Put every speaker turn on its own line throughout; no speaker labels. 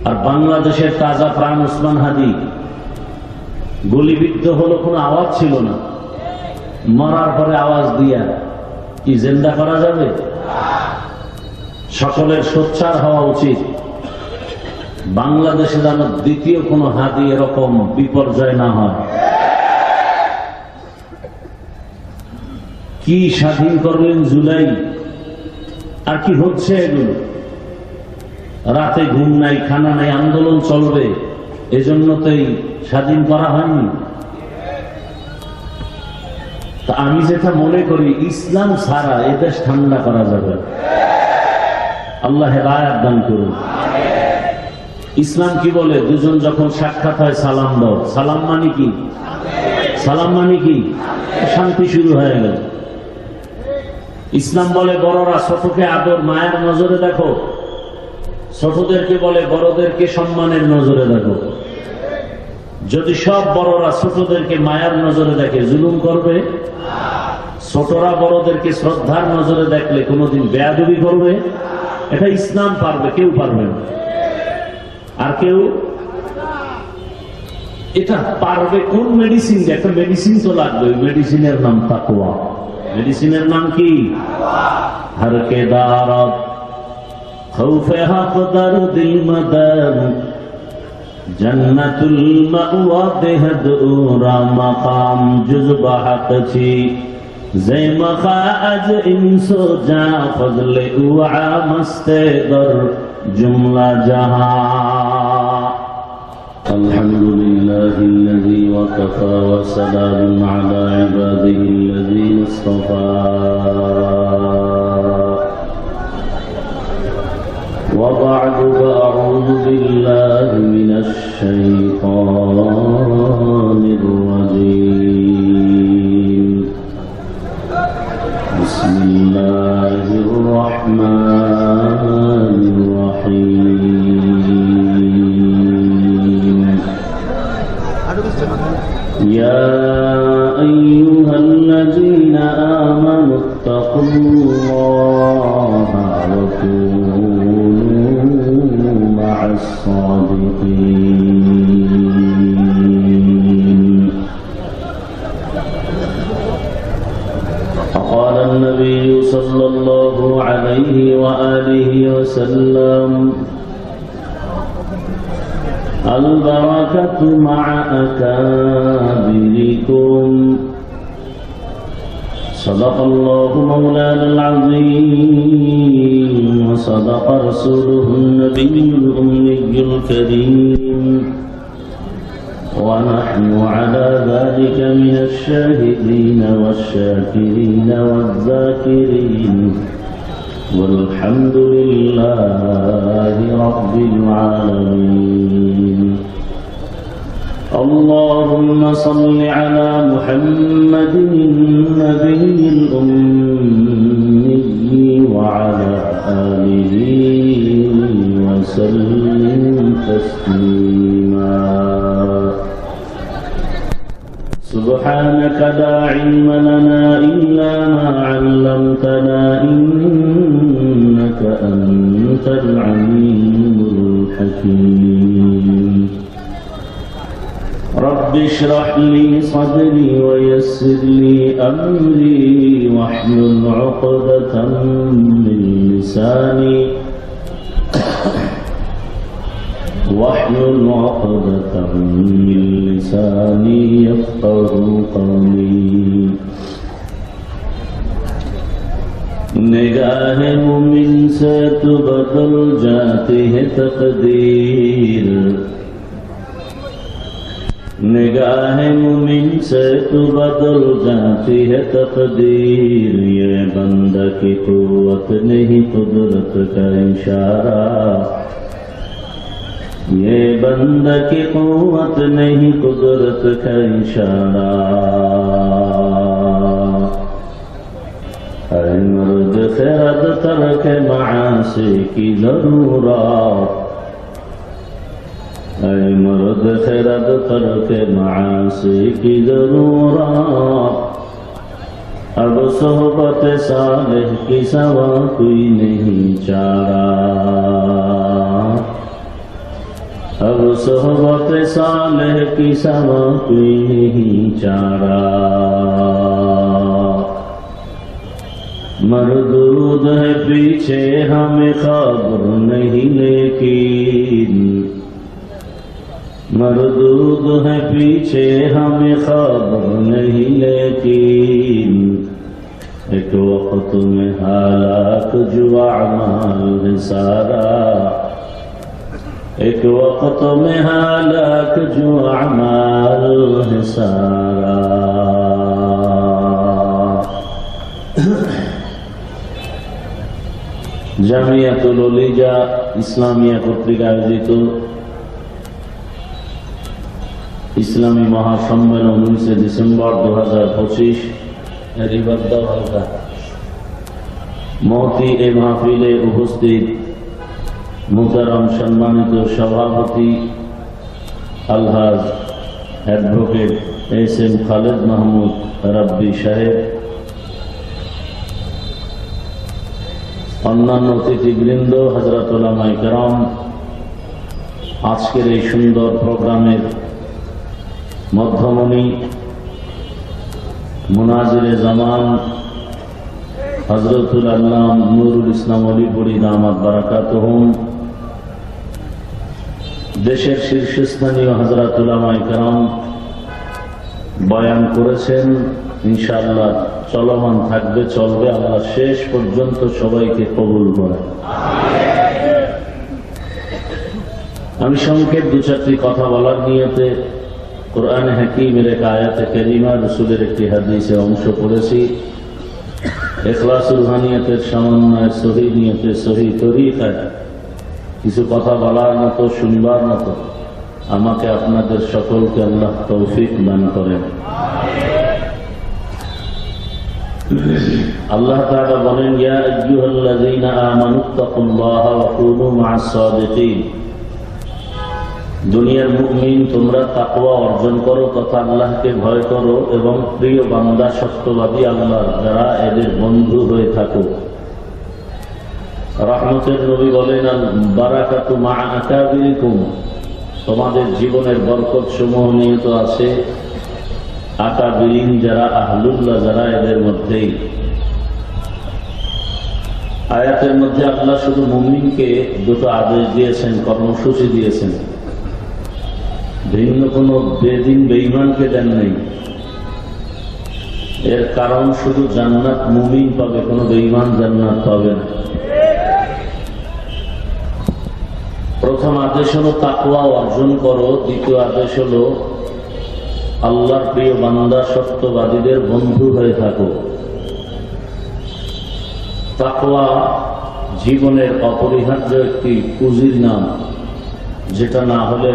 আর বাংলাদেশের তাজা প্রাণ ওসমান হাদি গুলিবিদ্ধ হলো, কোনো আওয়াজ ছিল না, মরার পরে আওয়াজ দিয়া কি জিন্দা করা যাবে? সকলের সোচ্চার হওয়া উচিত, বাংলাদেশে যেন দ্বিতীয় কোন হাদি এরকম বিপর্যয় না হয়। কি স্বাধীন করলেন জুলাই, আর কি হচ্ছে এগুলো? রাতে ঘুম নাই, খানা নাই, আন্দোলন চলবে, এজন্য তো স্বাধীন করা হয়নি। তা আমি যেটা মনে করি, ইসলাম ছাড়া এদেশ ঠান্ডা করা যাবে। আল্লাহ হেদায়েত দান করুন। ইসলাম কি বলে? দুজন যখন সাক্ষাৎ হয় সালাম দাও। সালাম মানে কি? সালাম মানে কি? শান্তি শুরু হয়ে গেল। ইসলাম বলে বড়রা ছোটকে আদর, মায়ের নজরে দেখো। ছোটদেরকে বলে বড়দেরকে সম্মানের নজরে দেখো। যদি সব বড়রা ছোটদেরকে মায়ার নজরে দেখে, জুলুম করবে? ছোটরা বড়দেরকে শ্রদ্ধার নজরে দেখলে কোনোদিন বেয়াদবি করবে? এটা ইসলাম পারবে, কেউ পারবে না। আর কেউ এটা পারবে কোন মেডিসিন? একটা মেডিসিন তো লাগবে, ওই মেডিসিনের নাম তাকওয়া। মেডিসিনের নাম কি? হর কে দারত খৌফে হক দরদিল মদর জন্নতুল মাওয়া দেহদুরা মাকাম জুজবা হক ছি জে মখাজ ইনসো জা ফজলে উআ মস্তে দর জুমলা জাহান। আলহামদুলিল্লাহিল্লাযী ওয়াকাফা ওয়া সালামুন আলা ইবাদিহিল্লাযীনা ইসতাফা ওয়া বা'দু আউযু বিল্লাহি মিনাশ শাইতানির রাজীম। বিসমিল্লাহির রাহমানির রাহিম। ইয়া আইয়ুহাল্লাযীনা আমানু ইত্তাকুল্লাহা ওয়া কুনু মা'আস সাদিকিন। فقال النبي صلى الله عليه وآله وسلم البركة مع أكابركم. صدق الله مولانا العظيم وصدق رسوله النبي الأمي الكريم ونحن على ذلك من الشاهدين والشاكرين والذاكرين والحمد لله رب العالمين. اللهم صل على محمد النبي الأمي وعلى آله وسلم تسليما. سبحانك لا علم لنا إلا ما علمتنا إنك أنت العليم الحكيم. رب اشرح لي صدري ويسر لي أمري واحلل عقدة من لساني يفقهوا قولي. निगाह मुमिन से तो बदल जाती है तकदीर. निगाह मुमिन से तो बदल जाती है तकदीर. ये बंदा की कुव्वत नहीं कुदरत का इशारा. ये बंदा की कुव्वत नहीं कुदरत का इशारा. ऐ मर्द खिरद तर्क मासी की जरूरत. ऐ मर्द खिरद तर्क मासी की जरूरत. अब सोहबत सालेह की सवा कोई नहीं चारा. अब सोहबत सालेह की समा कोई नहीं चारा, मरदूद है पीछे हमें खबर नहीं लेकिन, मरदूद है पीछे हमें खबर नहीं लेकिन, एक वक्त में हालात जो अमाल है सारा, एक वक्त में हालात जो अमाल है सारा। জামিয়াতুল উলিজা ইসলামিয়া কর্তৃক আয়োজিত ইসলামী মহাসম্মেলন 19 ডিসেম্বর 2025 মহতি এ মাহফিলে উপস্থিত মুহতারাম সম্মানিত সভাপতি আলহাজ অ্যাডভোকেট এস.এম. খালেদ মাহমুদ রাব্বি সাহেব, অন্যান্য অতিথিবৃন্দ, হযরত উলামায়ে কেরাম, আজকের এই সুন্দর প্রোগ্রামের মধ্যমণি মুনাজিরে জামান হযরতুল আল্লাহ নুরুল ইসলাম অলিপুরি দামাত বারাকাতুহুম, দেশের শীর্ষস্থানীয় হযরত উলামায়ে কেরাম বয়ান করেছেন। ইনশাআল্লাহ চলমান থাকবে, চলবে, আল্লাহ শেষ পর্যন্ত সবাইকে কবুল করে। আমি সংক্ষেপ 2-4টি কথা বলার নিয়তে কোরআনে হাকিমের এক আয়াতে কারিমা, রাসূলের একটি হাদিসে অংশ পড়েছি। ইখলাসুল হানিয়াতের সমন্বয়ে সহি নিয়তে সহি তরিকায় কিছু কথা বলার মতো, শুনবার মতো আমাকে আপনাদের সকলকে আল্লাহ তৌফিক দান করেন। আল্লাহ তাআলা বলেন, ইয়া আইয়ুহাল্লাযীনা আমানুত্তাকুল্লাহা ওয়া কুনু মা'আস সাদিকিন। দুনিয়ার মুমিন, তোমরা তাকওয়া অর্জন করো তথা আল্লাহকে ভয় করো এবং প্রিয় বান্দা সত্যবাদী আল্লাহর যারা এদের বন্ধু হয়ে থাকো। রহমতের নবী বলেন, আল বারাকাতু মা'a আকাবিরিকুম। তোমাদের জীবনের বরকত সমূহ নিহিত আছে আকাবিরিন যারা, আহলুল্লাহ যারা, এদের মধ্যেই। আয়াতের মধ্যে আল্লাহ শুধু মুমিনকে দুটো আদেশ দিয়েছেন, কর্মসূচি দিয়েছেন, ভিন্ন কোন বেদিন বেঈমানকে দেন নেই। এর কারণ শুধু জান্নাত মুমিন পাবে, কোন বেঈমান জান্নাত পাবে না। প্রথম আদেশ হলো তাকওয়া অর্জন করো, দ্বিতীয় আদেশ হলো আল্লাহর প্রিয় বান্দা সত্যবাদীদের বন্ধু হয়ে থাকো। তাকওয়া জীবনের অপরিহার্য একটি পুঁজির নাম, যেটা না হলে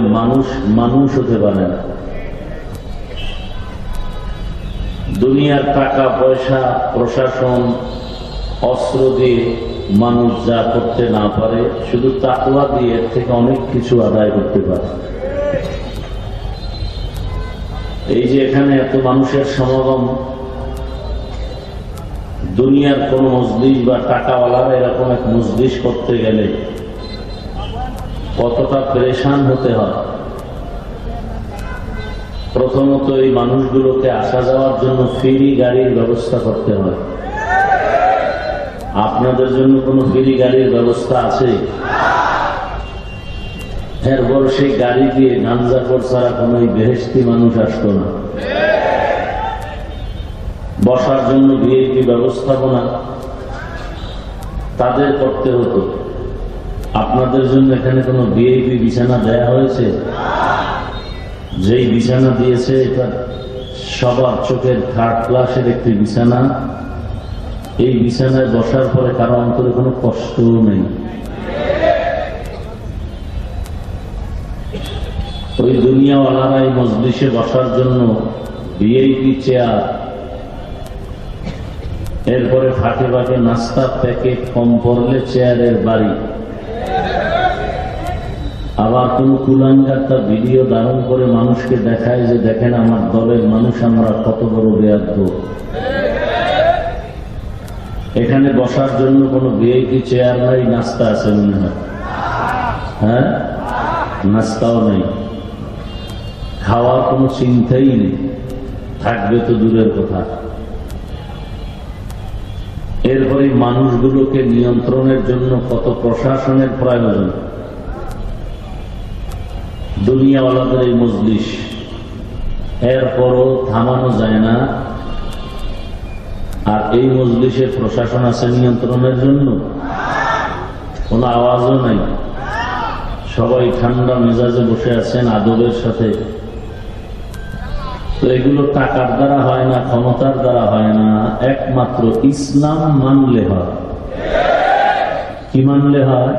মানুষ হতে পারে না। দুনিয়ার টাকা পয়সা, প্রশাসন, অস্ত্র দিয়ে মানুষ যা করতে না পারে, শুধু তাকওয়া দিয়ে এর থেকে অনেক কিছু আদায় করতে পারে। এই যে এখানে এত মানুষের সমাগম, দুনিয়ার কোন মজলিস বা টাকাওয়ালারা এরকম এক মজলিস করতে গেলে কতটা পেরেশান হতে হয়। প্রথমত এই মানুষগুলোকে আসা যাওয়ার জন্য ফ্রি গাড়ির ব্যবস্থা করতে হয়। আপনাদের জন্য কোনো ফ্রি গাড়ির ব্যবস্থা আছে? এরপর সেই গাড়ি দিয়ে নামজাফর ছাড়া কোন বেহেশতি মানুষ আসতো না। বসার জন্য ভিআইপি ব্যবস্থাপনা তাদের করতে হতো। আপনাদের জন্য এখানে কোনো ভিআইপি বিছানা দেয়া হয়েছে? যেই বিছানা দিয়েছে এটা সবার চোখের থার্ড ক্লাসের একটি বিছানা। এই বিছানায় বসার পরে কারো অন্তরে কোনো কষ্টও নেই। ওই দুনিয়াওয়ালারা এই মজলিসে বসার জন্য ভিআইপি চেয়ার, এরপরে ফাঁকে ফাঁকে নাস্তার প্যাকেট, কম পড়লে চেয়ারের বাড়ি, আবার কোন কুলাঙ্গারটা ভিডিও ধারণ করে মানুষকে দেখায় যে দেখেন আমার দলের মানুষ আমরা কত বড় বেয়াদ্দ। এখানে বসার জন্য কোনো ভিআইপি চেয়ার নাই, নাস্তা আছে মনে হয়। হ্যাঁ, নাস্তাও নেই, খাওয়ার কোনো চিন্তাই নেই, থাকবে তো দূরের কথা। এরপরে মানুষগুলোকে নিয়ন্ত্রণের জন্য কত প্রশাসনের প্রয়োজন। দুনিয়াওয়ালাদের এই মজলিস, এরপরও থামানো যায় না। আর এই মজলিসে প্রশাসন আছে নিয়ন্ত্রণের জন্য, কোনো আওয়াজও নাই, সবাই ঠান্ডা মেজাজে বসে আছেন আদবের সাথে। তো এগুলো টাকার দ্বারা হয় না, ক্ষমতার দ্বারা হয় না, একমাত্র ইসলাম মানলে হয়। কি মানলে হয়?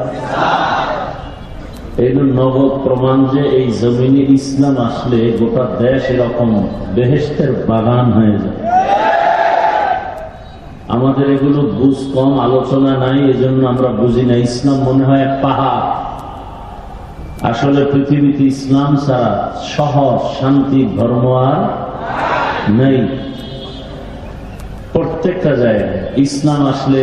এই নগদ প্রমাণ যে এই জমিনে ইসলাম আসলে গোটা দেশ এরকম বেহেশতের বাগান হয়ে যায়। আমাদের এগুলো বুঝ কম, আলোচনা নাই, এজন্য আমরা বুঝি না। ইসলাম মনে হয় এক পাহাড়। আসলে পৃথিবীতে ইসলাম ছাড়া সহজ শান্তির ধর্ম আর নেই। প্রত্যেকটা জায়গায় ইসলাম আসলে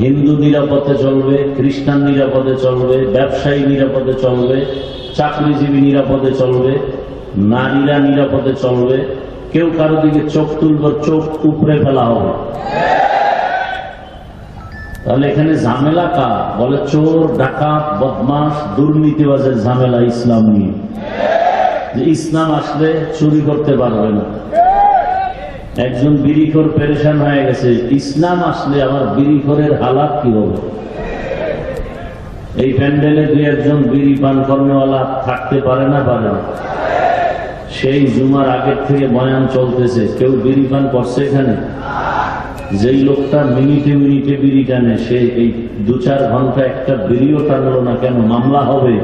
হিন্দু নিরাপদে চলবে, খ্রিস্টান নিরাপদে চলবে, ব্যবসায়ী নিরাপদে চলবে, চাকরিজীবী নিরাপদে চলবে, নারীরা নিরাপদে চলবে। কেউ কারো দিকে চোখ তুলবে, চোখ উপরে ফেলা হবে। তাহলে এখানে ঝামেলা কার? বলে চোর, ডাকাত, বদমাস, দুর্নীতিবাজের ঝামেলা ইসলাম নিয়ে। যে ইসলাম আসলে চুরি করতে পারবে না। একজন বিড়িখোর পেরেশান হয়ে গেছে, ইসলাম আসলে আমার বিড়িখোরের হালাত কি হবে? এই প্যান্ডেলে দুই একজন বিড়ি পান কর্মওয়ালা থাকতে পারে না? পারে না। সেই জুমার আগের থেকে বয়ান চলতেছে, কেউ বিড়ি পান করছে এখানে? যেই লোকটা মিনিটে মিনিটে বিড়ি টানে, সে এই 2-4 ঘন্টা একটা বিড়িও টানলো না কেন? মামলা হবে।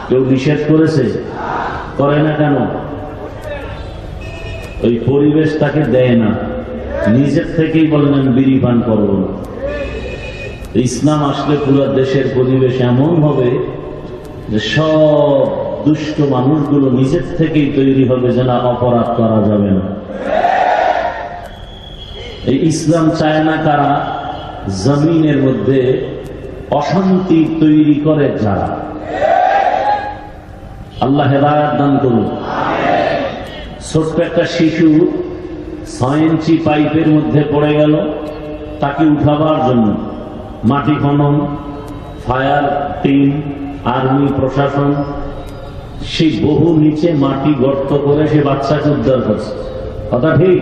কেউ নিষেধ করেছে? করে না কেন? ওই পরিবেশ তাকে দেয় না, নিজের থেকেই বলেন আমি বিড়ি পান করবো না। ইসলাম আসলে পুরো দেশের পরিবেশ এমন হবে যে সব দুষ্ট মানুষগুলো নিজের থেকেই তৈরি হবে যে না, অপরাধ করা যাবে না। এই ইসলাম চায় না কারা? জমিনের মধ্যে অশান্তি তৈরি করে যারা। আল্লাহ হেদায়েত দান করুন। ছোট্ট একটা শিশু 6 ইঞ্চি পাইপের মধ্যে পড়ে গেল, তাকে উঠাবার জন্য মাটি খনন, ফায়ার টিম, আর্মি, প্রশাসন সেই বহু নিচে মাটি গর্ত করে সে বাচ্চাকে উদ্ধার করছে। কথা ঠিক?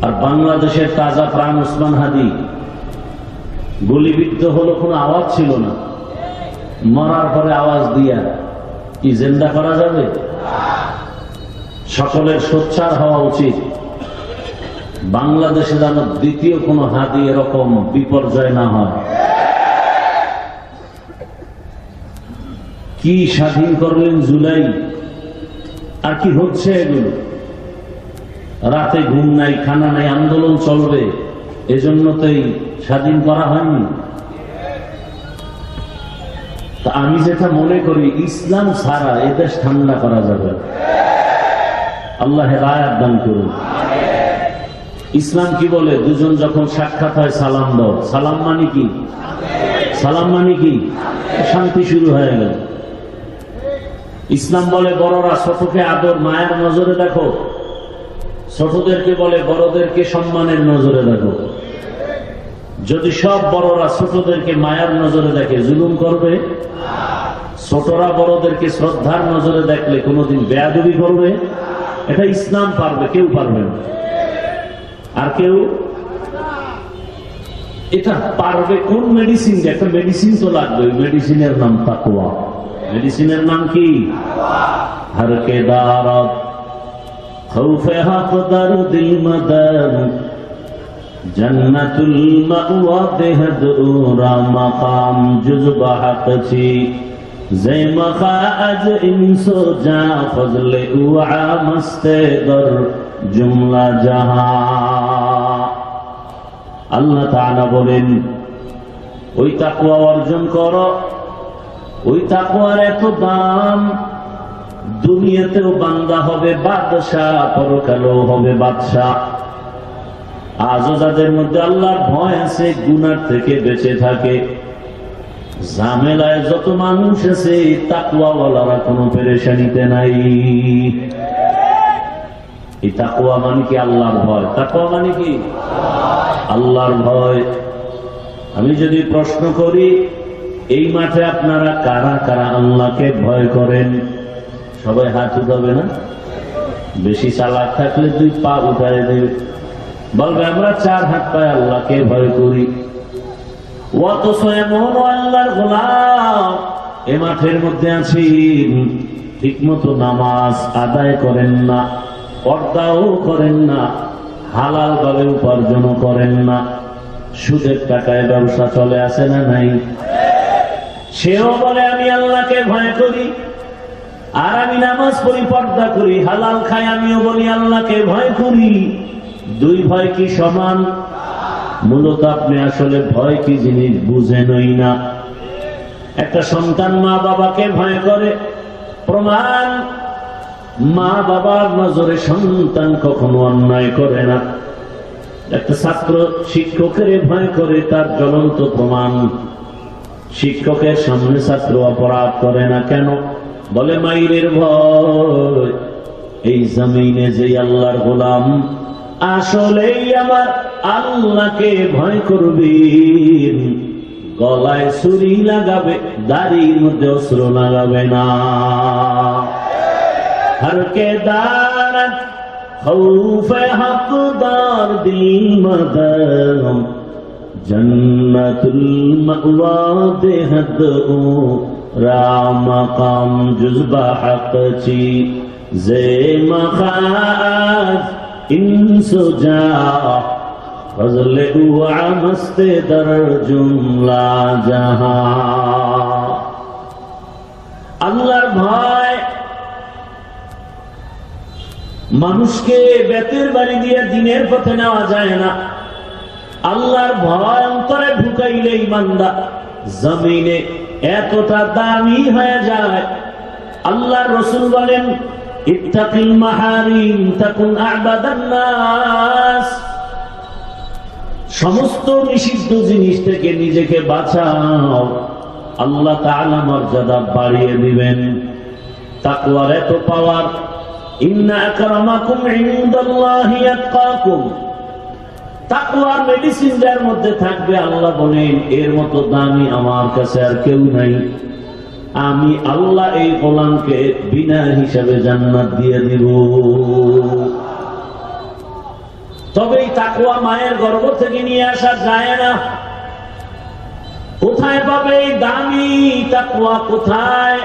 আর বাংলাদেশের তাজা প্রাণ ওসমান হাদি গুলিবিদ্ধ হলো, কোনো আওয়াজ ছিল না। মরার পরে আওয়াজ দিয়া কি জিন্দা করা যাবে? সকলের সোচ্চার হওয়া উচিত। বাংলাদেশে যেন দ্বিতীয় কোন হাদি এরকম বিপর্যয় না হয়। কি স্বাধীন করলেন জুলাই, আর কি হচ্ছে এগুলো? রাতে ঘুম নাই, খানা নাই, আন্দোলন চলবে, এজন্য তো স্বাধীন করা হয়নি। তা আমি যেটা মনে করি, ইসলাম ছাড়া এদেশ ঠান্ডা করা যাবে। আল্লাহ হেদায়েত দান করুন। ইসলাম কি বলে? দুজন যখন সাক্ষাৎ হয় সালাম দাও। সালাম মানে কি? সালাম মানে কি? শান্তি শুরু হয়ে গেল। ইসলাম বলে বড়রা ছোটকে আদর মায়ের নজরে দেখো, ছোটদেরকে বলে বড়দেরকে সম্মানের নজরে দেখো। যদি সব বড়রা ছোটদেরকে মায়ার নজরে দেখে, জুলুম করবে? ছোটরা বড়দেরকে শ্রদ্ধার নজরে দেখলে কোনোদিন বেয়াদবি করবে? এটা ইসলাম পারবে, কেউ পারবে না। আর কেউ এটা পারবে কোন মেডিসিন? একটা মেডিসিন তো লাগবে, ওই মেডিসিনের নাম তাকওয়া। মেডিসিনের নাম কি? হর কে দারত খৌফে হক দরদিল মদন জন্নতুল মাওয়া বেহদ উরা মাকাম জুজবা হক ছি জে মখা আজ ইনসো জা ফজলে উআ মস্তে দর জুমলা জাহান। আল্লাহ তাআলা বলেন, ওই তাকওয়া অর্জন করো। ওই তাকওয়ার এত দাম, দুনিয়াতেও বান্দা হবে বাদশাহ, পরকালেও হবে বাদশাহ। আজও যাদের মধ্যে আল্লাহর ভয় আছে, গুনার থেকে বেঁচে থাকে, ঝামেলায় যত মানুষ আছে তাকওয়াওয়ালারা কোনো পেরেশানিতে নাই। এই তাকওয়া মানে কি? আল্লাহর ভয়। তাকওয়া মানে কি? আল্লাহর ভয়। আমি যদি প্রশ্ন করি, এই মাঠে আপনারা কারা কারা আল্লাহকে ভয় করেন? সবাই হাত উঠাবে না? বেশি চালাক থাকলে 2 পা উঠায় দেবে, বলবে আমরা 4 হাত পায়ে আল্লাহকে ভয় করি। অথচ এমন আল্লাহর গোলাম এ মাঠের মধ্যে আছি, ঠিক মতো নামাজ আদায় করেন না, পর্দাও করেন না, হালাল ভাবে উপার্জনও করেন না, সুদের টাকায় ব্যবসা চলে আসে না নাই? সেও বলে আমি আল্লাহকে ভয় করি, আর আমি নামাজ পড়ি, পর্দা করি, হালাল খাই, আমিও বলি আল্লাহকে ভয় করি। 2 ভয় কি সমান? মূলত আপনি আসলে ভয় কি জিনিস বুঝেনই না। একটা সন্তান মা বাবাকে ভয় করে, প্রমাণ মা বাবার নজরে সন্তান কখনো অন্যায় করে না। একটা ছাত্র শিক্ষকের ভয় করে, তার জ্বলন্ত প্রমাণ শিক্ষকের সামনে ছাত্র অপরাধ করে না। কেন? বলে মাইরের ভয়। এই জমিনে যে আল্লাহর গোলাম আসলেই আমার আল্লাহকে ভয় করবে, গলায় ছুরি লাগাবে, দাড়ির মধ্যে অস্ত্র লাগাবে না। হরকে দারত খৌফে হকদার দিল মদম, জন্নতুল মাওয়া বেহদ ও রামকাম জুজবা হক চি জে মখাজ ইনসুজা ফজলে উয়া মস্তে দর জুমলা জাহান। আল্লাহর ভয় মানুষকে বেতের বাড়ি দিয়ে দিনের পথে নেওয়া যায় না। আল্লাহর ভয় অন্তরে ঢুকাইলে ইমানদার জমিনে এতটা দামি হয়ে যায়। আল্লাহর রাসূল বলেন, ইত্তাকিল মাহারিম তাকুন আ'বাদান নাস। সমস্ত নিষিদ্ধ জিনিস থেকে নিজেকে বাঁচাও, আল্লাহ তাআলা মর্যাদা বাড়িয়ে দিবেন। তাকওয়ার এত পাওয়ার, ইন্না আকরামাকুম ইনদাল্লাহি আতকাকুম। তাকওয়ার মেডিসিন যার মধ্যে থাকবে, আল্লাহ বলেন এর মতো দামি আমার কাছে আর কেউ নাই। আমি আল্লাহ এই গোলামকে বিনা হিসাবে জান্নাত দিয়ে দিব। তবে এই তাকওয়া মায়ের গর্ভ থেকে নিয়ে আসা যায় না। কোথায় পাবে এই দামি তাকওয়া? কোথায়?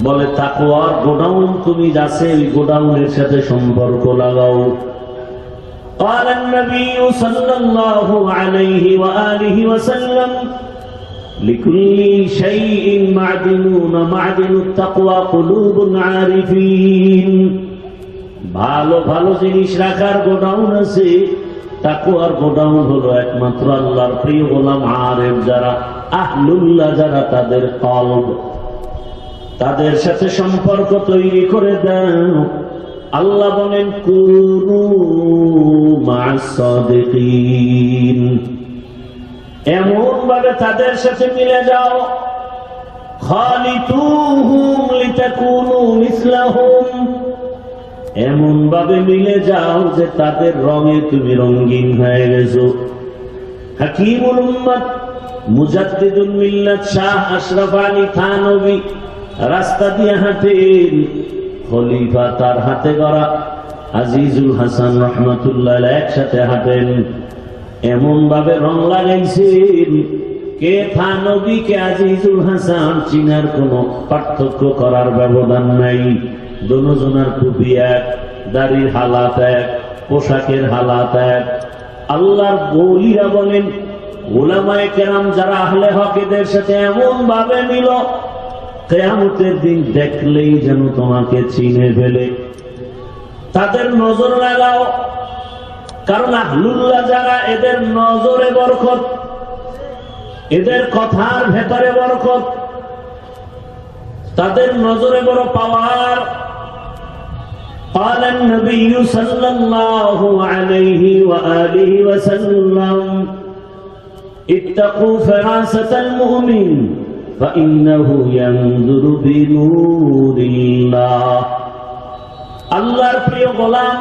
বলে তাকওয়ার গোডাউন তুমি যাচ্ছে, ওই গোডাউনের সাথে সম্পর্ক লাগাও। قال النبي صلى الله عليه وآله وسلم لكل شيء معدنون معدن التقوى قلوب العارفين। ভালো ভালো জিনিস রাখার গোডাউন আছে, তাকওয়ার গোডাউন হলো একমাত্র আল্লাহর প্রিয় গোলাম আরেফ যারা, আহলুল্লাহ যারা, তাদের কলব, তাদের সাথে সম্পর্ক তৈরি করে দাও। আল্লাহ বলেন কুনু মা'আস সাদিকিন, এমন ভাবে তাদের সাথে মিলে যাও। খালিতুহুম লিতাকুনু মিসলাহুম, এমন ভাবে মিলে যাও যে তাদের রঙে তুমি রঙিন হয়ে গেছো। হাকিমুল উম্মত মুজাদ্দিদুল মিল্লাত শাহ আশরাফ আলী থানভী রাস্তা দিয়ে হাঁটেন, খলিফা তার হাতে গড়া আজিজুল হাসান রহমাতুল্লাহ একসাথে হাঁটেন। এমন ভাবে রং লাগাইছেন, কে থানভী কে আজিজুল হাসান চিনার কোন পার্থক্য করার ব্যবধান নাই। দুজনের টুপি এক, দাড়ির হালাত এক, পোশাকের হালাত এক। আল্লাহর বলিরা বলেন, উলামায়ে কেরাম যারা আহলে হক এদের সাথে এমন ভাবে মিল, কিয়ামতের দিন দেখলেই যেন তোমাকে চিনে ফেলে। তাদের নজর লাগাও, কারণ আহলুল্লাহ যারা, এদের নজরে বরকত, এদের কথার ভেতরে বরকত, তাদের নজরে বড় পাওয়ার। قال النبي صلى الله عليه وآله وسلم ইত্তাকু ফিরাসাতাল মুমিন ফাইন্নাহু ইয়ানজুরু বিনুরিল্লাহ। আল্লাহর প্রিয় গোলাম,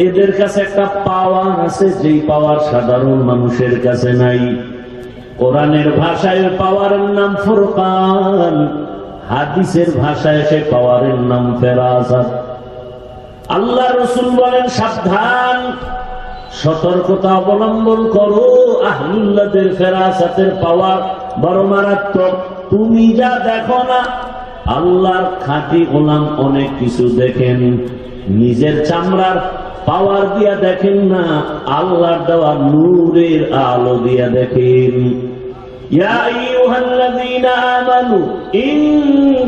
এদের কাছে একটা পাওয়ার আছে, যেই পাওয়ার সাধারণ মানুষের কাছে নাই। কোরআনের ভাষায় পাওয়ারের নাম ফুরকান, হাদিসের ভাষায় সে পাওয়ারের নাম ফেরাসাত। আল্লাহ রাসূল বলেন, সাবধান, সতর্কতা অবলম্বন করো, আহলুল্লাহদের ফেরাসাতের পাওয়ার বড় মারাত্মক। তুমি যা দেখো না, আল্লাহর খাঁটি গোলাম অনেক কিছু দেখেন। নিজের চামড়ার পাওয়ার দিয়া দেখেন না, আল্লাহর দেওয়া নূরের আলো দিয়া দেখেন। ইয়া আইয়ুহাল্লাযীনা আমানু ইন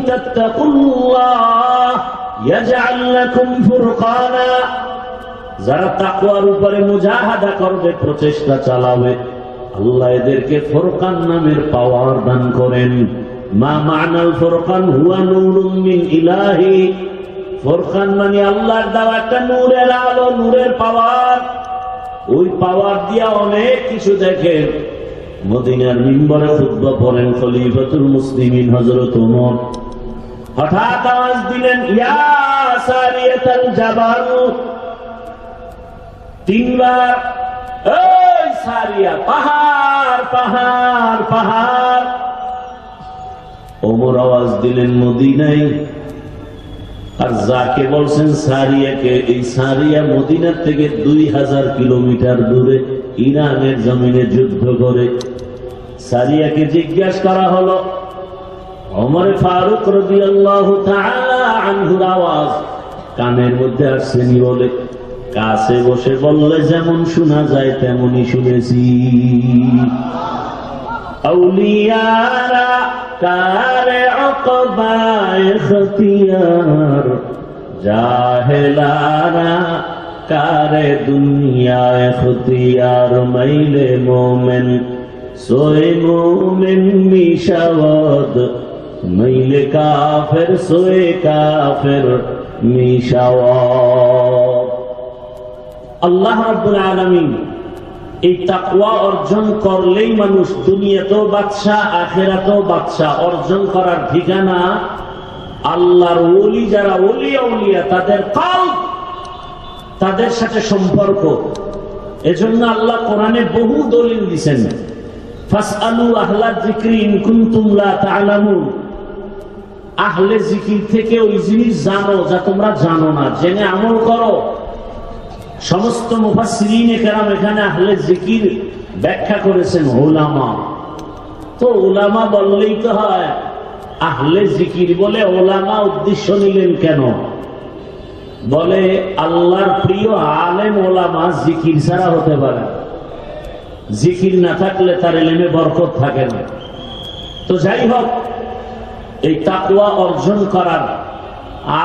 তাত্তাকুল্লাহ ইয়াজআল লাকুম ফুরকানা। যারা তাকওয়ার উপরে মুজাহাদা করবে, প্রচেষ্টা চালাবে, আল্লাহ এদেরকে ফুরকান নামের পাওয়ার দান করেন। মা মা'নাল ফুরকান হুয়া নূরুম মিন ইলাহি। ফুরকান মানে আল্লাহর দেওয়া একটা নূরের আলো, নূরের পাওয়ার। ওই পাওয়ার দিয়া অনেক কিছু দেখেন। মদিনার মিম্বরে খুতবা পড়েন খলিফাতুল মুসলিমিন হযরত ওমর। হঠাৎ আওয়াজ দিলেন, ইয়া সারিয়াতাল জাবাল। তিনবার, এই সারিয়া, পাহাড় পাহাড় পাহাড়। ওমর আওয়াজ দিলেন, মদিনায়। আর যাকে বলছেন সারিয়াকে, এই সারিয়া মদিনার থেকে 2000 কিলোমিটার দূরে ইরানের জমিনে যুদ্ধ করে। সারিয়াকে জিজ্ঞাসা করা হলো। ওমর ফারুক রাদিয়াল্লাহু তাআলা আনহুর আওয়াজ কানের মধ্যে আসেনি বলে কাছে বসে বললে যেমন শোনা যায় তেমনই শুনেছি। আউলিয়ারা কারে উকবায়ে ইখতিয়ার, জাহেলারা কারে দুনিয়ায় ইখতিয়ার। মাইলে মোমেন সোয়ে মোমেন মিশাওয়াদ, মাইলে কাফের সোয়ে কাফের মিশাওয়াদ। আল্লাহ রাব্বুল আলামিন এই তাকওয়া অর্জন করলেই মানুষ দুনিয়াতেও বাদশা, আখিরাতেও বাদশা। অর্জন করার ঠিকানা আল্লাহর ওলি। যারা ওলি আউলিয়া, তাদের কলব, তাদের সাথে সম্পর্ক। এজন্য আল্লাহ কোরআনে বহু দলিল দিয়েছেন। ফাসআলু আহলায যিকরি ইন কুনতুম লা তা'লামুন। আহলে জিকির থেকে ওই জিনিস জানো যা তোমরা জানো না, জেনে আমল করো। সমস্ত মুফাসসিরিনে কেরাম এখানে আহলে জিকির ব্যাখ্যা করেছেন উলামা। তো উলামা বললেই তো হয়, আহলে জিকির বলে উলামা উদ্দেশ্য নিলেন কেন? বলে আল্লাহর প্রিয় আলেম উলামা জিকির ছাড়া হতে পারে। জিকির না থাকলে তার ইলমে বরকত থাকে না। তো যাই হোক, এই তাকওয়া অর্জন করার,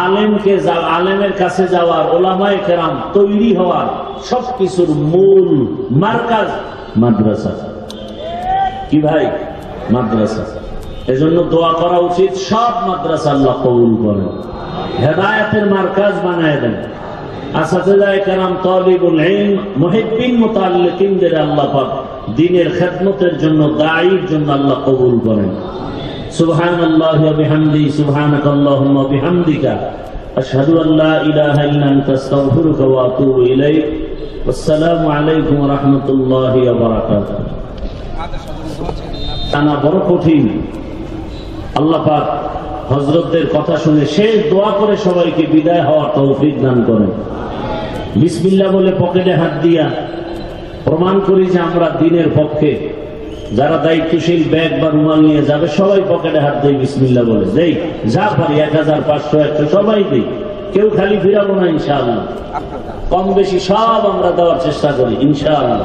আলেমকে আলেমের কাছে যাওয়ার, ওলামায়ে কেরাম তৈরি হওয়ার সবকিছুর মূল মার্কাজ মাদ্রাসা। কি ভাই? মাদ্রাসা। এজন্য দোয়া করা উচিত সব মাদ্রাসা আল্লাহ কবুল করেন, হেদায়েতের মার্কাজ বানায় দেন। আসাতিজায়ে কেরাম, তালিবুল ইলম, মুহিব্বিন, মুতাআল্লিকিনদের আল্লাহ পাক দ্বীনের খেদমতের জন্য, দায়ীর জন্য আল্লাহ কবুল করেন। সুবহানাল্লাহি ওয়া বিহামদিহি, সুবহানাকাল্লাহুম্মা ওয়া বিহামদিকা, আশহাদু আল লা ইলাহা ইল্লা আনতা, আস্তাগফিরুকা ওয়া আতুবু ইলাইক। আসসালামু আলাইকুম ওয়া রাহমাতুল্লাহি ওয়া বারাকাতুহু। টানা বড় কঠিন। আল্লাহ পাক হযরতদের কথা শুনে শেষ দোয়া করে সবাইকে বিদায় হওয়ার তৌফিক দান করেন। বিসমিল্লাহ বলে পকেটে হাত দিয়া প্রমাণ করি যে আমরা দ্বীনের পক্ষে। যারা দায়িত্বশীল ব্যাগ বা রুমাল নিয়ে যাবে সবাই পকেটে হাত দেই, বিসমিল্লাহ বলে দেই। যা পারি 1000, 500, 100 সবাই দেই, কেউ খালি ফিরাবো না ইনশাআল্লাহ। কম বেশি সব আমরা দেওয়ার চেষ্টা করি ইনশাআল্লাহ।